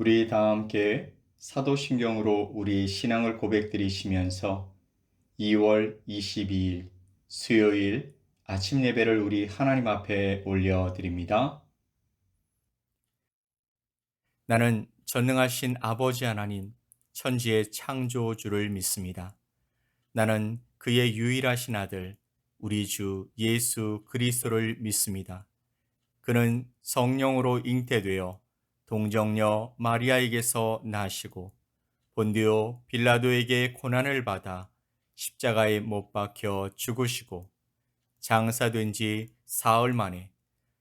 우리 다 함께 사도신경으로 우리 신앙을 고백드리시면서 2월 22일 수요일 아침 예배를 우리 하나님 앞에 올려드립니다. 나는 전능하신 아버지 하나님, 천지의 창조주를 믿습니다. 나는 그의 유일하신 아들, 우리 주 예수 그리스도를 믿습니다. 그는 성령으로 잉태되어 동정녀 마리아에게서 나시고 본디오 빌라도에게 고난을 받아 십자가에 못 박혀 죽으시고 장사된 지 사흘 만에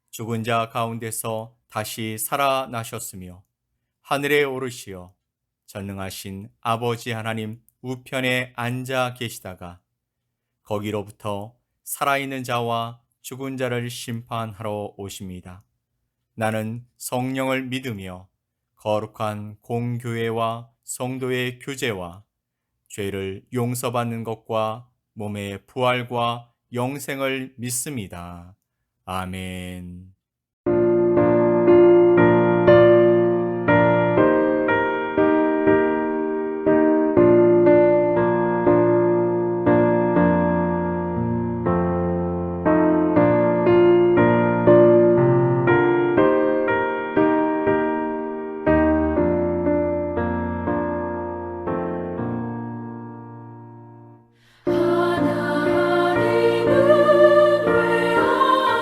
죽은 자 가운데서 다시 살아나셨으며 하늘에 오르시어 전능하신 아버지 하나님 우편에 앉아 계시다가 거기로부터 살아있는 자와 죽은 자를 심판하러 오십니다. 나는 성령을 믿으며 거룩한 공교회와 성도의 교제와 죄를 용서받는 것과 몸의 부활과 영생을 믿습니다. 아멘. 하나님은 외아들을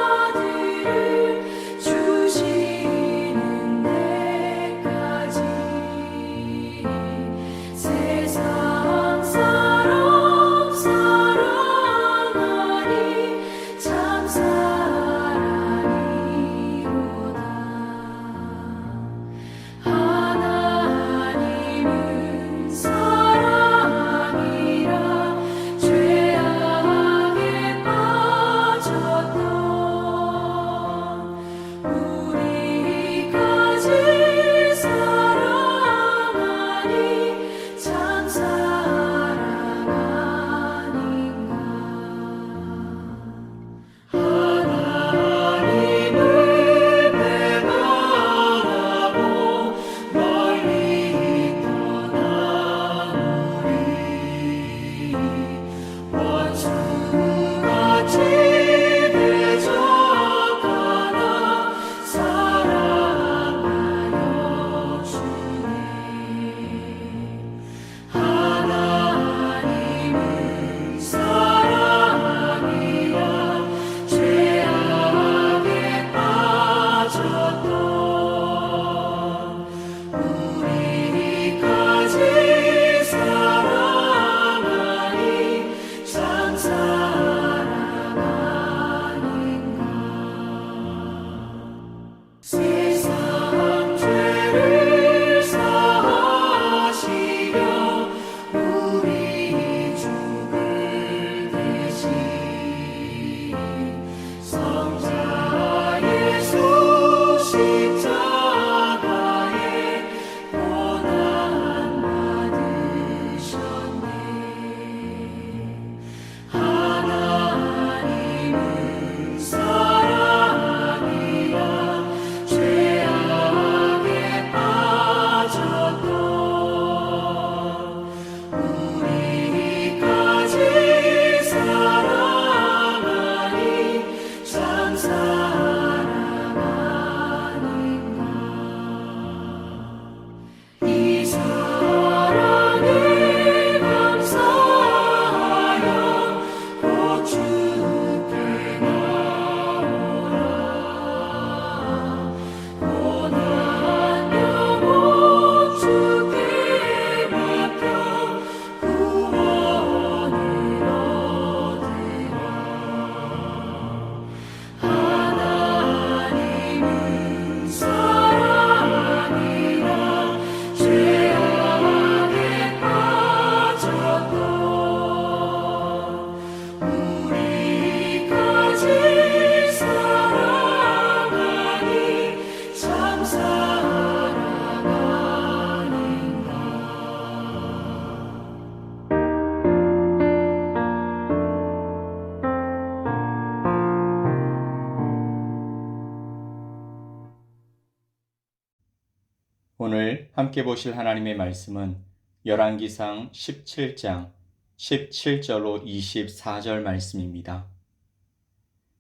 오늘 함께 보실 하나님의 말씀은 열왕기상 17장 17절로 24절 말씀입니다.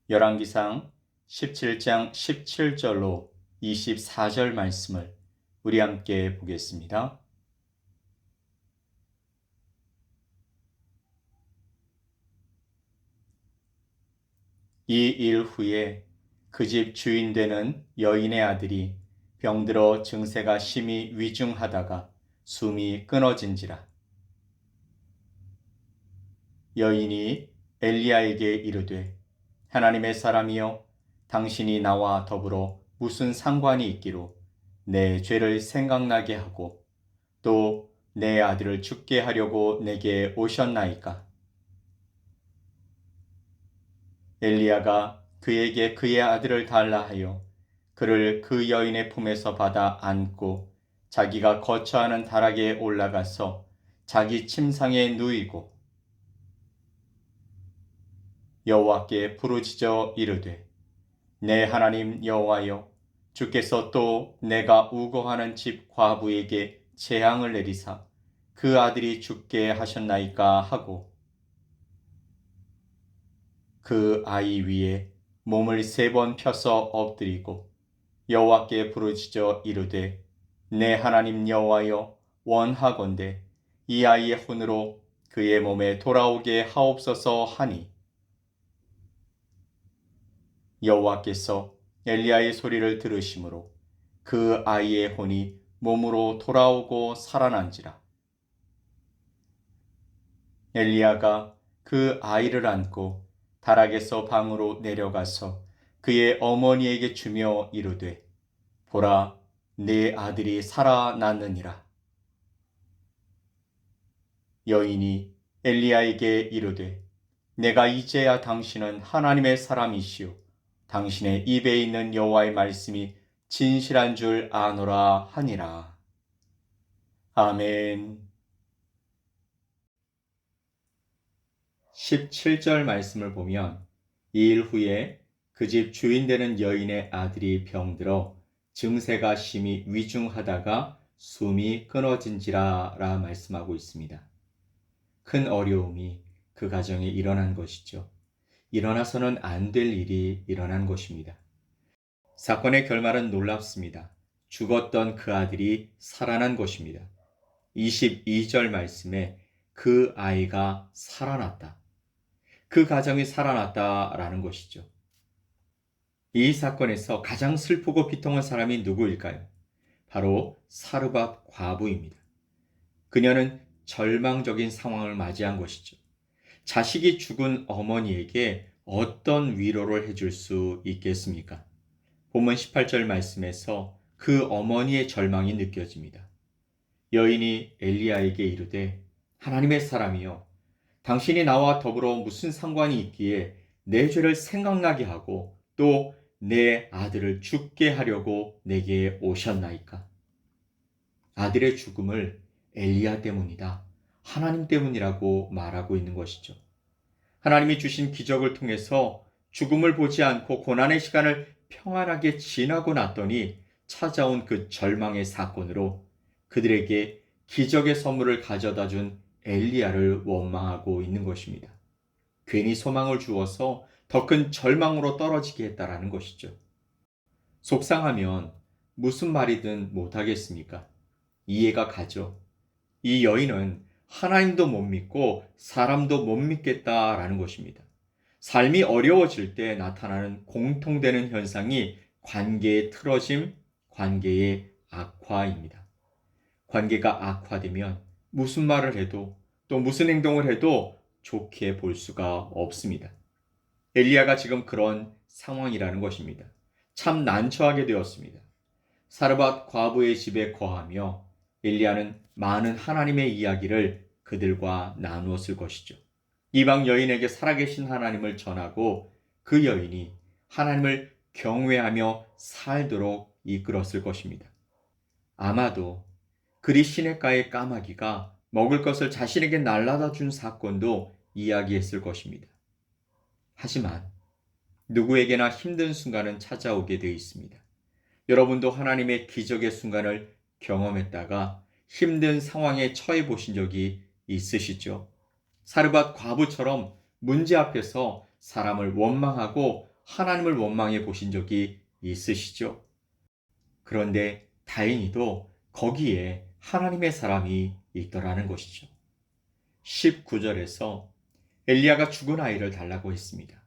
열왕기상 17장 17절로 24절 말씀을 우리 함께 보겠습니다. 이 일 후에 그 집 주인 되는 여인의 아들이 병들어 증세가 심히 위중하다가 숨이 끊어진지라. 여인이 엘리야에게 이르되 하나님의 사람이여 당신이 나와 더불어 무슨 상관이 있기로 내 죄를 생각나게 하고 또 내 아들을 죽게 하려고 내게 오셨나이까. 엘리야가 그에게 그의 아들을 달라 하여 그를 그 여인의 품에서 받아 안고 자기가 거처하는 다락에 올라가서 자기 침상에 누이고 여호와께 부르짖어 이르되 내 하나님 여호와여 주께서 또 내가 우거하는 집 과부에게 재앙을 내리사 그 아들이 죽게 하셨나이까 하고 그 아이 위에 몸을 3번 펴서 엎드리고 여호와께 부르짖어 이르되 내 하나님 여호와여 원하건대 이 아이의 혼으로 그의 몸에 돌아오게 하옵소서 하니 여호와께서 엘리야의 소리를 들으심으로 그 아이의 혼이 몸으로 돌아오고 살아난지라. 엘리야가 그 아이를 안고 다락에서 방으로 내려가서 그의 어머니에게 주며 이르되 보라 네 아들이 살아났느니라. 여인이 엘리야에게 이르되 내가 이제야 당신은 하나님의 사람이시오 당신의 입에 있는 여호와의 말씀이 진실한 줄 아노라 하니라. 아멘. 17절 말씀을 보면 이 일 후에 그 집 주인 되는 여인의 아들이 병들어 증세가 심히 위중하다가 숨이 끊어진지라 라 말씀하고 있습니다. 큰 어려움이 그 가정에 일어난 것이죠. 일어나서는 안 될 일이 일어난 것입니다. 사건의 결말은 놀랍습니다. 죽었던 그 아들이 살아난 것입니다. 22절 말씀에 그 아이가 살아났다. 그 가정이 살아났다라는 것이죠. 이 사건에서 가장 슬프고 비통한 사람이 누구일까요? 바로 사르밧 과부입니다. 그녀는 절망적인 상황을 맞이한 것이죠. 자식이 죽은 어머니에게 어떤 위로를 해줄 수 있겠습니까? 본문 18절 말씀에서 그 어머니의 절망이 느껴집니다. 여인이 엘리야에게 이르되 하나님의 사람이여 당신이 나와 더불어 무슨 상관이 있기에 내 죄를 생각나게 하고 또 내 아들을 죽게 하려고 내게 오셨나이까. 아들의 죽음을 엘리야 때문이다. 하나님 때문이라고 말하고 있는 것이죠. 하나님이 주신 기적을 통해서 죽음을 보지 않고 고난의 시간을 평안하게 지나고 났더니 찾아온 그 절망의 사건으로 그들에게 기적의 선물을 가져다 준 엘리야를 원망하고 있는 것입니다. 괜히 소망을 주어서 더 큰 절망으로 떨어지게 했다라는 것이죠. 속상하면 무슨 말이든 못하겠습니까? 이해가 가죠. 이 여인은 하나님도 못 믿고 사람도 못 믿겠다라는 것입니다. 삶이 어려워질 때 나타나는 공통되는 현상이 관계의 틀어짐, 관계의 악화입니다. 관계가 악화되면 무슨 말을 해도 또 무슨 행동을 해도 좋게 볼 수가 없습니다. 엘리야가 지금 그런 상황이라는 것입니다. 참 난처하게 되었습니다. 사르밧 과부의 집에 거하며 엘리야는 많은 하나님의 이야기를 그들과 나누었을 것이죠. 이방 여인에게 살아계신 하나님을 전하고 그 여인이 하나님을 경외하며 살도록 이끌었을 것입니다. 아마도 그리 시냇가의 까마귀가 먹을 것을 자신에게 날라다 준 사건도 이야기했을 것입니다. 하지만 누구에게나 힘든 순간은 찾아오게 되어 있습니다. 여러분도 하나님의 기적의 순간을 경험했다가 힘든 상황에 처해 보신 적이 있으시죠? 사르밧 과부처럼 문제 앞에서 사람을 원망하고 하나님을 원망해 보신 적이 있으시죠? 그런데 다행히도 거기에 하나님의 사람이 있더라는 것이죠. 19절에서 엘리야가 죽은 아이를 달라고 했습니다.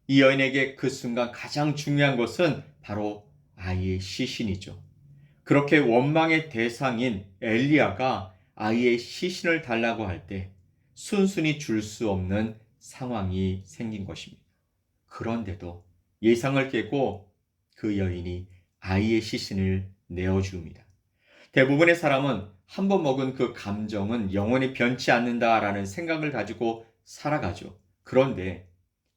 이 여인에게 그 순간 가장 중요한 것은 바로 아이의 시신이죠. 그렇게 원망의 대상인 엘리야가 아이의 시신을 달라고 할 때 순순히 줄 수 없는 상황이 생긴 것입니다. 그런데도 예상을 깨고 그 여인이 아이의 시신을 내어줍니다. 대부분의 사람은 한 번 먹은 그 감정은 영원히 변치 않는다라는 생각을 가지고 살아가죠. 그런데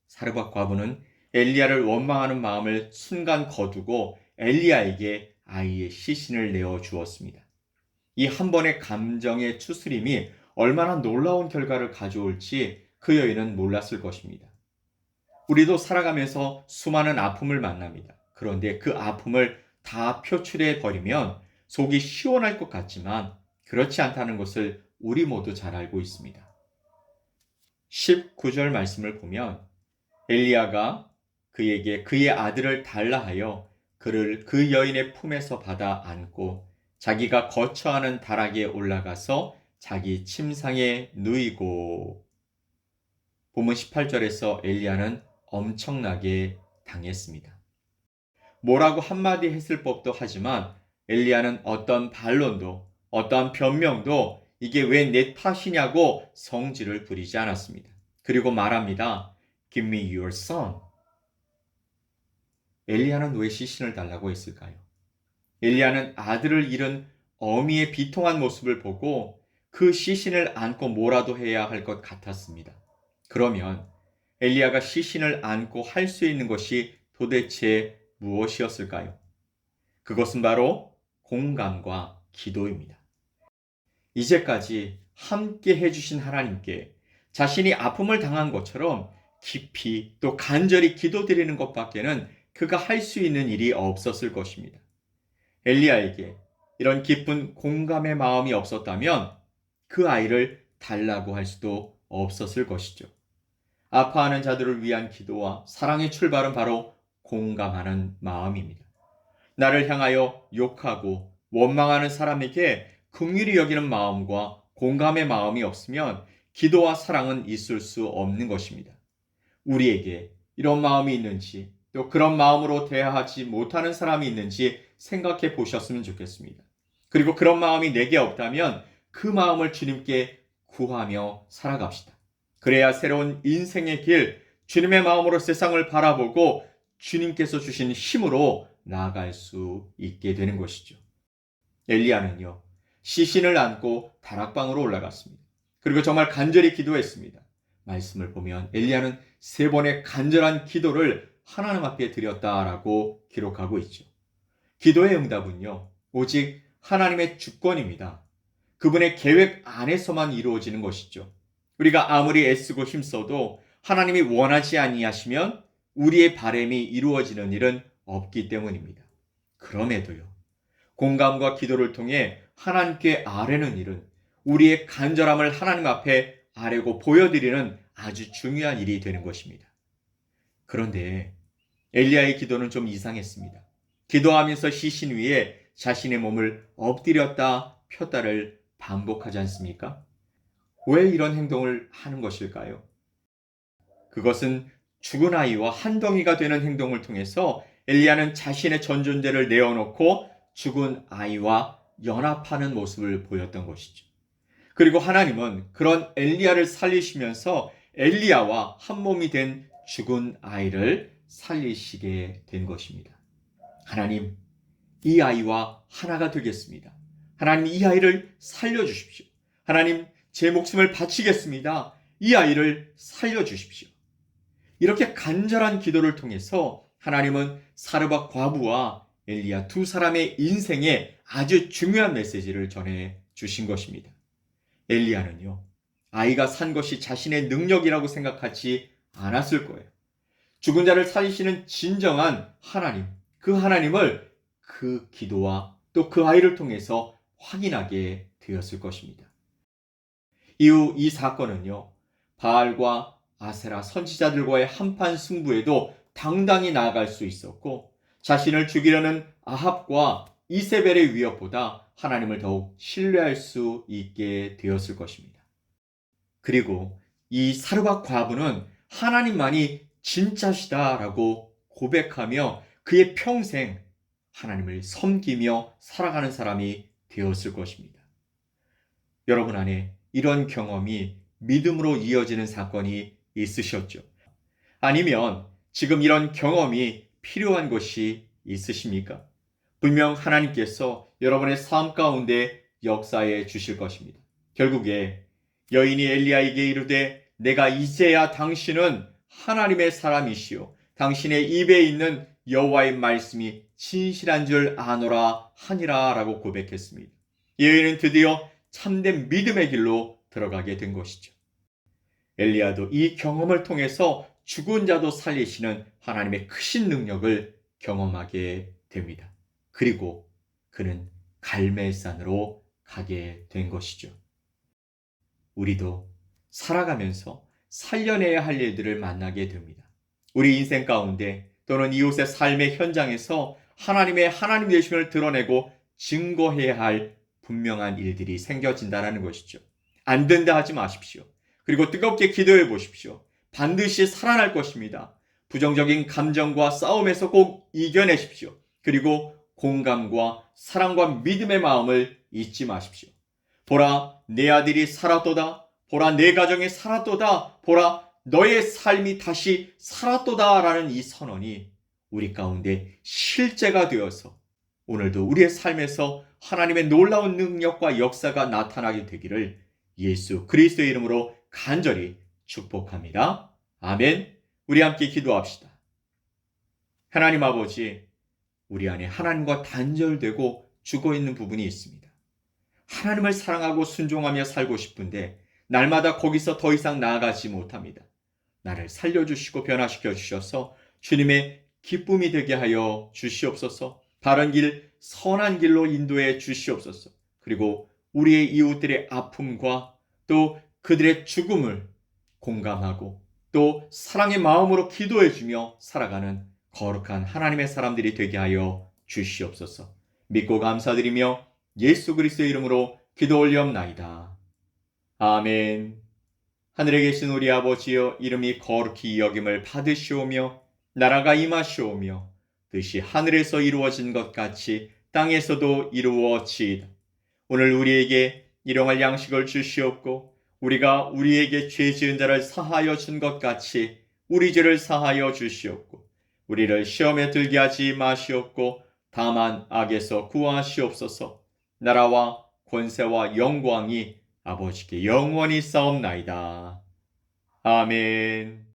사르밧 과부는 엘리야를 원망하는 마음을 순간 거두고 엘리야에게 아이의 시신을 내어 주었습니다. 이 한 번의 감정의 추스림이 얼마나 놀라운 결과를 가져올지 그 여인은 몰랐을 것입니다. 우리도 살아가면서 수많은 아픔을 만납니다. 그런데 그 아픔을 다 표출해 버리면 속이 시원할 것 같지만 그렇지 않다는 것을 우리 모두 잘 알고 있습니다. 19절 말씀을 보면 엘리야가 그에게 그의 아들을 달라 하여 그를 그 여인의 품에서 받아 안고 자기가 거처하는 다락에 올라가서 자기 침상에 누이고. 본문 18절에서 엘리야는 엄청나게 당했습니다. 뭐라고 한마디 했을 법도 하지만 엘리야는 어떤 반론도 어떠한 변명도 이게 왜 내 탓이냐고 성질을 부리지 않았습니다. 그리고 말합니다. Give me your son. 엘리야는 왜 시신을 달라고 했을까요? 엘리야는 아들을 잃은 어미의 비통한 모습을 보고 그 시신을 안고 뭐라도 해야 할 것 같았습니다. 그러면 엘리야가 시신을 안고 할 수 있는 것이 도대체 무엇이었을까요? 그것은 바로 공감과 기도입니다. 이제까지 함께 해주신 하나님께 자신이 아픔을 당한 것처럼 깊이 또 간절히 기도드리는 것밖에는 그가 할 수 있는 일이 없었을 것입니다. 엘리야에게 이런 깊은 공감의 마음이 없었다면 그 아이를 달라고 할 수도 없었을 것이죠. 아파하는 자들을 위한 기도와 사랑의 출발은 바로 공감하는 마음입니다. 나를 향하여 욕하고 원망하는 사람에게 긍휼히 여기는 마음과 공감의 마음이 없으면 기도와 사랑은 있을 수 없는 것입니다. 우리에게 이런 마음이 있는지 또 그런 마음으로 대하지 못하는 사람이 있는지 생각해 보셨으면 좋겠습니다. 그리고 그런 마음이 내게 없다면 그 마음을 주님께 구하며 살아갑시다. 그래야 새로운 인생의 길, 주님의 마음으로 세상을 바라보고 주님께서 주신 힘으로 나아갈 수 있게 되는 것이죠. 엘리야는요, 시신을 안고 다락방으로 올라갔습니다. 그리고 정말 간절히 기도했습니다. 말씀을 보면 엘리야는 3번의 간절한 기도를 하나님 앞에 드렸다라고 기록하고 있죠. 기도의 응답은요, 오직 하나님의 주권입니다. 그분의 계획 안에서만 이루어지는 것이죠. 우리가 아무리 애쓰고 힘써도 하나님이 원하지 아니하시면 우리의 바람이 이루어지는 일은 없기 때문입니다. 그럼에도요, 공감과 기도를 통해 하나님께 아뢰는 일은 우리의 간절함을 하나님 앞에 아뢰고 보여드리는 아주 중요한 일이 되는 것입니다. 그런데 엘리야의 기도는 좀 이상했습니다. 기도하면서 시신 위에 자신의 몸을 엎드렸다 폈다를 반복하지 않습니까? 왜 이런 행동을 하는 것일까요? 그것은 죽은 아이와 한 덩이가 되는 행동을 통해서 엘리야는 자신의 전 존재를 내어놓고 죽은 아이와 연합하는 모습을 보였던 것이죠. 그리고 하나님은 그런 엘리야를 살리시면서 엘리야와 한 몸이 된 죽은 아이를 살리시게 된 것입니다. 하나님, 이 아이와 하나가 되겠습니다. 하나님, 이 아이를 살려주십시오. 하나님, 제 목숨을 바치겠습니다. 이 아이를 살려주십시오. 이렇게 간절한 기도를 통해서 하나님은 사르밧 과부와 엘리야 2사람의 인생에 아주 중요한 메시지를 전해 주신 것입니다. 엘리야는요, 아이가 산 것이 자신의 능력이라고 생각하지 않았을 거예요. 죽은 자를 살리시는 진정한 하나님, 그 하나님을 그 기도와 또 그 아이를 통해서 확인하게 되었을 것입니다. 이후 이 사건은요, 바알과 아세라 선지자들과의 한판 승부에도 당당히 나아갈 수 있었고, 자신을 죽이려는 아합과 이세벨의 위협보다 하나님을 더욱 신뢰할 수 있게 되었을 것입니다. 그리고 이 사르밧 과부는 하나님만이 진짜시다라고 고백하며 그의 평생 하나님을 섬기며 살아가는 사람이 되었을 것입니다. 여러분 안에 이런 경험이 믿음으로 이어지는 사건이 있으셨죠? 아니면 지금 이런 경험이 필요한 것이 있으십니까? 분명 하나님께서 여러분의 삶 가운데 역사해 주실 것입니다. 결국에 여인이 엘리야에게 이르되 내가 이제야 당신은 하나님의 사람이시요 당신의 입에 있는 여호와의 말씀이 진실한 줄 아노라 하니라 라고 고백했습니다. 이 여인은 드디어 참된 믿음의 길로 들어가게 된 것이죠. 엘리야도 이 경험을 통해서 죽은 자도 살리시는 하나님의 크신 능력을 경험하게 됩니다. 그리고 그는 갈멜산으로 가게 된 것이죠. 우리도 살아가면서 살려내야 할 일들을 만나게 됩니다. 우리 인생 가운데 또는 이웃의 삶의 현장에서 하나님의 하나님 되심을 드러내고 증거해야 할 분명한 일들이 생겨진다는 것이죠. 안 된다 하지 마십시오. 그리고 뜨겁게 기도해 보십시오. 반드시 살아날 것입니다. 부정적인 감정과 싸움에서 꼭 이겨내십시오. 그리고 공감과 사랑과 믿음의 마음을 잊지 마십시오. 보라, 내 아들이 살았도다. 보라, 내 가정이 살았도다. 보라, 너의 삶이 다시 살았도다. 라는 이 선언이 우리 가운데 실제가 되어서 오늘도 우리의 삶에서 하나님의 놀라운 능력과 역사가 나타나게 되기를 예수 그리스도의 이름으로 간절히 축복합니다. 아멘. 우리 함께 기도합시다. 하나님 아버지, 우리 안에 하나님과 단절되고 죽어있는 부분이 있습니다. 하나님을 사랑하고 순종하며 살고 싶은데 날마다 거기서 더 이상 나아가지 못합니다. 나를 살려주시고 변화시켜 주셔서 주님의 기쁨이 되게 하여 주시옵소서. 바른 길, 선한 길로 인도해 주시옵소서. 그리고 우리의 이웃들의 아픔과 또 그들의 죽음을 공감하고 또 사랑의 마음으로 기도해 주며 살아가는 거룩한 하나님의 사람들이 되게 하여 주시옵소서. 믿고 감사드리며 예수 그리스도의 이름으로 기도 올리옵나이다. 아멘. 하늘에 계신 우리 아버지여, 이름이 거룩히 여김을 받으시오며 나라가 임하시오며 뜻이 하늘에서 이루어진 것 같이 땅에서도 이루어지이다. 오늘 우리에게 일용할 양식을 주시옵고 우리가 우리에게 죄 지은 자를 사하여 준 것 같이 우리 죄를 사하여 주시옵고 우리를 시험에 들게 하지 마시옵고 다만 악에서 구하시옵소서. 나라와 권세와 영광이 아버지께 영원히 싸움나이다. 아멘.